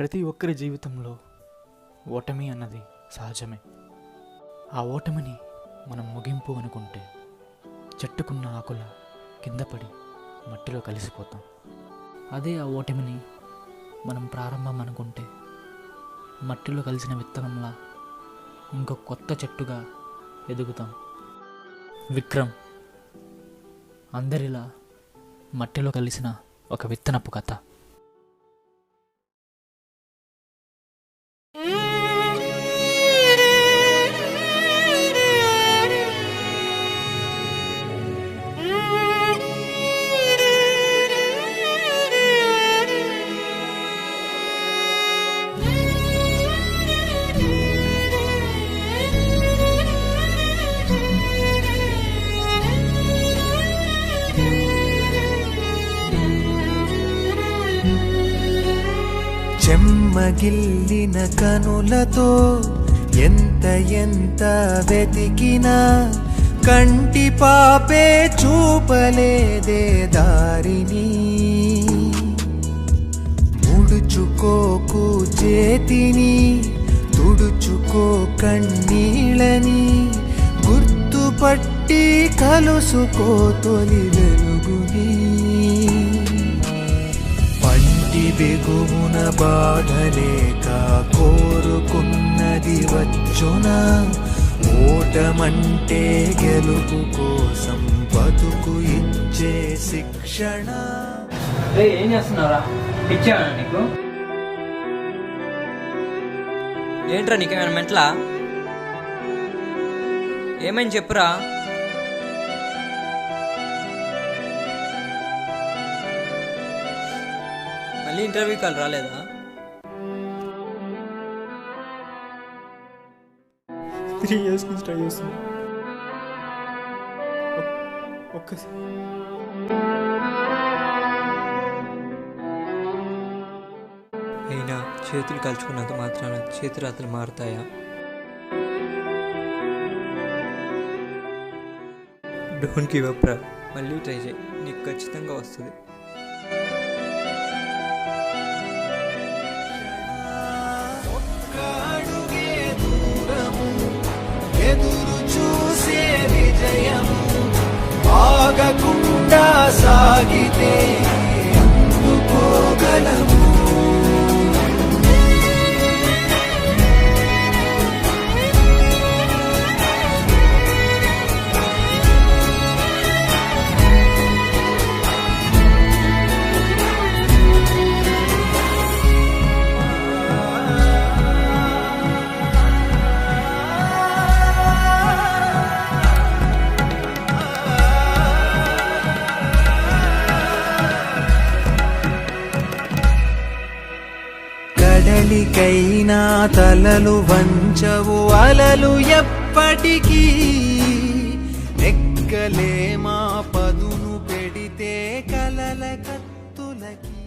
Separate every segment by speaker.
Speaker 1: ప్రతి ఒక్కరి జీవితంలో ఓటమి అన్నది సహజమే. ఆ ఓటమిని మనం ముగింపు అనుకుంటే చెట్టుకున్న ఆకుల కింద పడి మట్టిలో కలిసిపోతాం. అదే ఆ ఓటమిని మనం ప్రారంభం అనుకుంటే మట్టిలో కలిసిన విత్తనంలా ఇంకో కొత్త చెట్టుగా ఎదుగుతాం. విక్రమ్ అందరిలా మట్టిలో కలిసిన ఒక విత్తనపు కథ.
Speaker 2: చెమ్మగిల్లిన కనులతో ఎంత ఎంత వెతికినా కంటి పాపే చూపలేదే దారిని. ముడుచుకోకు చేతిని, తుడుచుకో కన్నీళ్ళని, గుర్తుపట్టి కలుసుకో తొలి వెలుగుని. బిగుమున బాధలేక కోరుకున్నది వచ్చునా, ఓటమంటే గెలుపు కోసం బతుకు ఇచ్చే శిక్షణ.
Speaker 3: ఏం చేస్తున్నారా? పిచ్చావా నీకు? ఏంట్రా నీకేమైనా మెంట్లా? ఏమైనా చెప్పురా. మళ్ళీ ఇంటర్వ్యూ కాల్ రాలేదా?
Speaker 1: త్రీ ఇయర్స్ నుంచి ట్రై చేస్తున్నా.
Speaker 3: అయినా చేతులు కలుచుకున్నంత మాత్రాన చేతిరాతలు మారుతాయా? డోంట్ గివ్ అప్ రా, మళ్ళీ ట్రై చేయి, నీకు ఖచ్చితంగా వస్తుంది.
Speaker 2: ఎదురు చూసే విజయము ఆగకుండా సాగితే అందుకోగలము. కడలికైనా తలలు వంచవు అలలు ఎప్పటికీ, ఎక్కలేమా పదును పెడితే కలల కత్తులకి.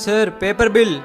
Speaker 3: Sir paper bill.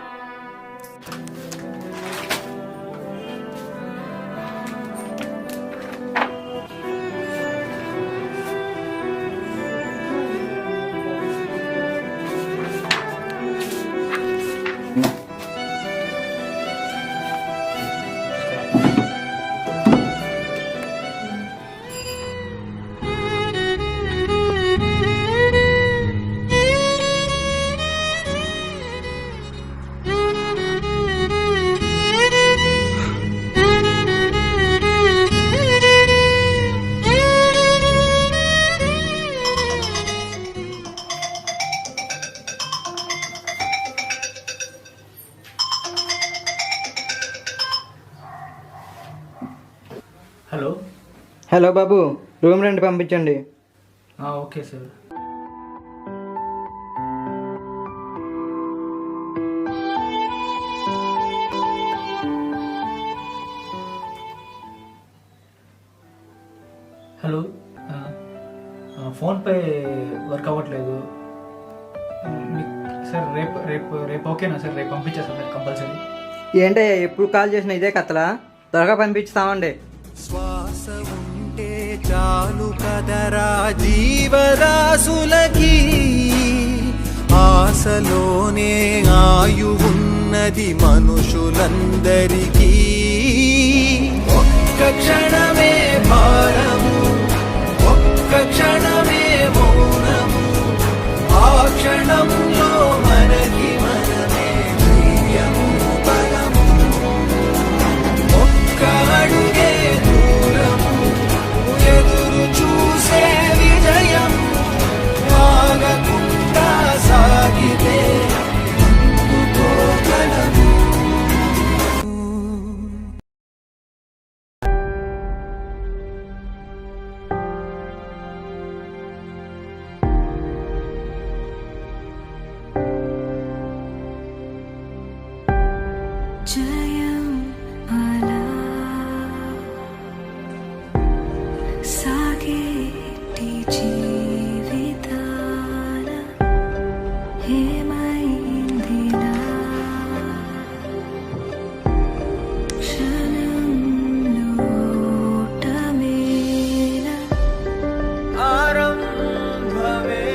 Speaker 1: Hello.
Speaker 4: Hello బాబు, రూమ్ రెంట్ పంపించండి.
Speaker 1: Okay sir. Hello, PhonePe work అవ్వట్లేదు సార్. రేపు రేపు రేపు ఓకేనా సార్? రేపు పంపించేస్తాను సార్ కంపల్సరీ.
Speaker 4: ఏంటయ్యా ఎప్పుడు కాల్ చేసిన ఇదే కథలా? త్వరగా పంపిస్తామండి.
Speaker 2: శ్వాస ఉంటే చాలు కదరా జీవరాశులకి, ఆశలోనే ఆయువున్నది మనుషులందరికీ. ఒక్క క్షణమే భారము, ఒక్క క్షణమే మౌనము, ఆ క్షణంలో మనకి మనమే ధైర్యము బలము. ఒక్క అడుగే దూరము, ఎదురు చూసే విజయం, ఆగకుండా సాగితే అందుకోగలము.
Speaker 5: జయం అలా సాగేటి జీవితాన ఏమైందిలా క్షణంలో ఓటమేనా
Speaker 2: ఆరంభమే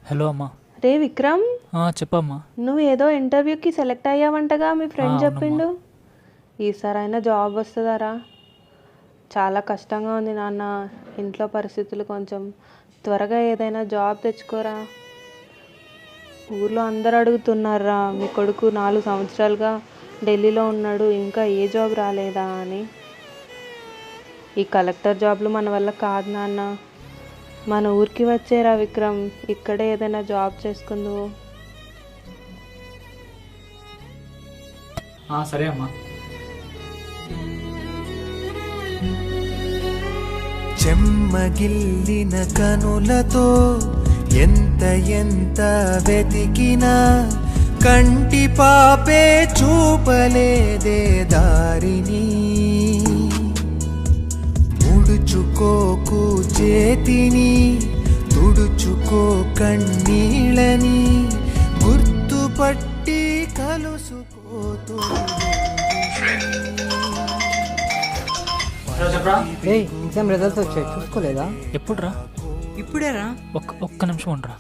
Speaker 1: హలో అమ్మా.
Speaker 6: రే విక్రమ్,
Speaker 1: చెప్పమ్మా.
Speaker 6: నువ్వు ఏదో ఇంటర్వ్యూకి సెలెక్ట్ అయ్యావంటగా మీ ఫ్రెండ్
Speaker 1: అవునమ్మా.
Speaker 6: చెప్పిండు. ఈసారైనా జాబ్ వస్తుందారా? చాలా కష్టంగా ఉంది నాన్న, ఇంట్లో పరిస్థితులు కొంచెం. త్వరగా ఏదైనా జాబ్ తెచ్చుకోరా. ఊర్లో అందరు అడుగుతున్నారా మీ కొడుకు 4 సంవత్సరాలుగా ఢిల్లీలో ఉన్నాడు, ఇంకా ఏ జాబ్ రాలేదా అని. ఈ కలెక్టర్ జాబ్లు మన వల్ల కాదు నాన్న. మన ఊరికి వచ్చేరా విక్రమ్, ఇక్కడే ఏదైనా జాబ్ చేసుకుందువు.
Speaker 1: సరే అమ్మా.
Speaker 2: చెమ్మగిల్లిన కనులతో ఎంత ఎంత వెతికినా కంటి పాపే చూపలేదే దారిని. ముడుచుకోకు చేతిని, తుడుచుకో కన్నీళ్ళని, గుర్తుపట్టి కలుసుకోతో.
Speaker 4: ఎగ్జామ్ రిజల్ట్స్ వచ్చాయి, చూసుకోలేదా?
Speaker 1: ఎప్పుడురా?
Speaker 3: ఇప్పుడేరా?
Speaker 1: ఒక్క నిమిషం ఉండరా.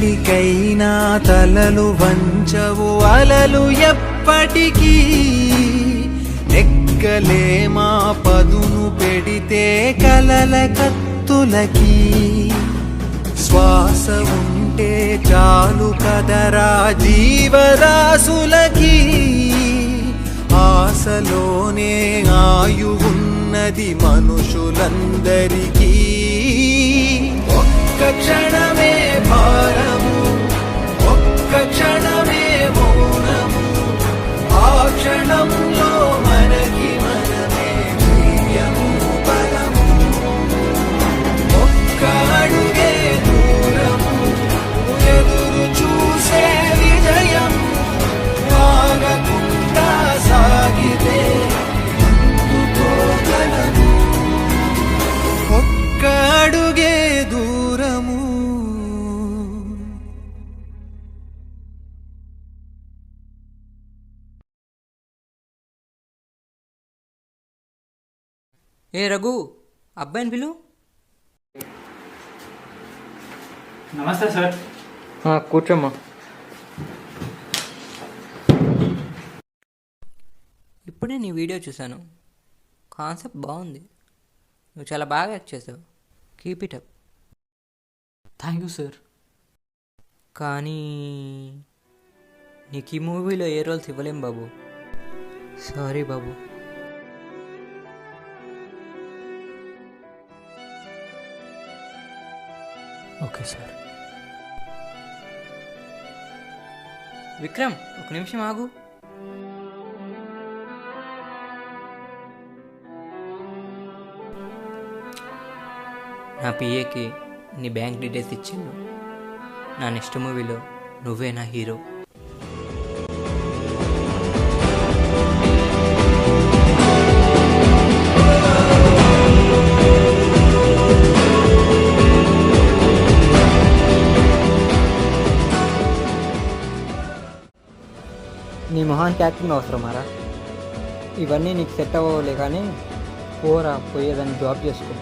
Speaker 2: మెలికైనా తలలు వంచవు అలలు ఎప్పటికీ నెక్కలేమా పదును పెడితే కలల కత్తులకి శ్వాస ఉంటే చాలు కదరా జీవరాశులకి ఆశలోనే ఆయువున్నది మనుషులందరికీ ఒక్క క్షణమే భారము ఒక్క క్షణమే మౌనము ఆ క్షణంలో మనకి మనమే ధైర్యము బలము ఒక్క అడుగే దూరము ఎదురు చూసే విజయం ఆగకుండా సాగితే అందుకోగలము ఒక్క అడుగే దూరము.
Speaker 3: ఏ రఘు, అబ్బాయిని పిలు.
Speaker 1: నమస్తే సార్.
Speaker 4: కూర్చోమ్మా.
Speaker 3: ఇప్పుడే నీ వీడియో చూశాను, కాన్సెప్ట్ బాగుంది, నువ్వు చాలా బాగా యాక్ట్ చేసావు, keep it up.
Speaker 1: Thank you sir.
Speaker 3: కానీ నీకు ఈ మూవీలో ఏ రోల్స్ ఇవ్వలేం బాబు, సారీ బాబు.
Speaker 1: Okay sir.
Speaker 3: విక్రమ్, ఒక నిమిషం ఆగు. నా పిఏకి నీ బ్యాంక్ డీటెయిల్స్ ఇచ్చిండు. నా నెక్స్ట్ మూవీలో నువ్వే నా హీరో.
Speaker 4: నీ మొహానికి యాక్టింగ్ అవసరమారా? ఇవన్నీ నీకు సెట్ అవ్వలే కానీ పోరా, పోయేదాన్ని జాబ్ చేసుకో.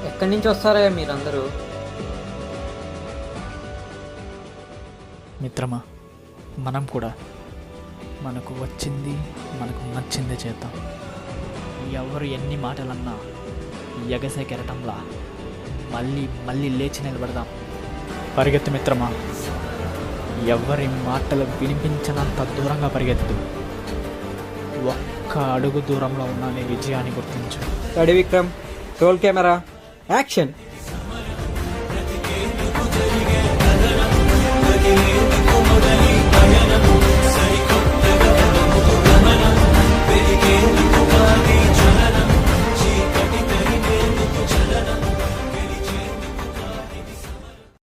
Speaker 4: ఎక్కడి నుంచి వస్తారా మీరందరూ?
Speaker 1: మిత్రమా, మనం కూడా మనకు వచ్చింది మనకు నచ్చిందే చేద్దాం. ఎవరు ఎన్ని మాటలన్నా ఎగసే కెరటంలా మళ్ళీ మళ్ళీ లేచి నిలబడదాం. పరిగెత్తు మిత్రమా, ఎవరి మాటలు వినిపించనంత దూరంగా పరిగెత్తు. ఒక్క అడుగు దూరంలో ఉన్న నీ విజయాన్ని గుర్తించు.
Speaker 4: Ready Vikram, roll camera, action.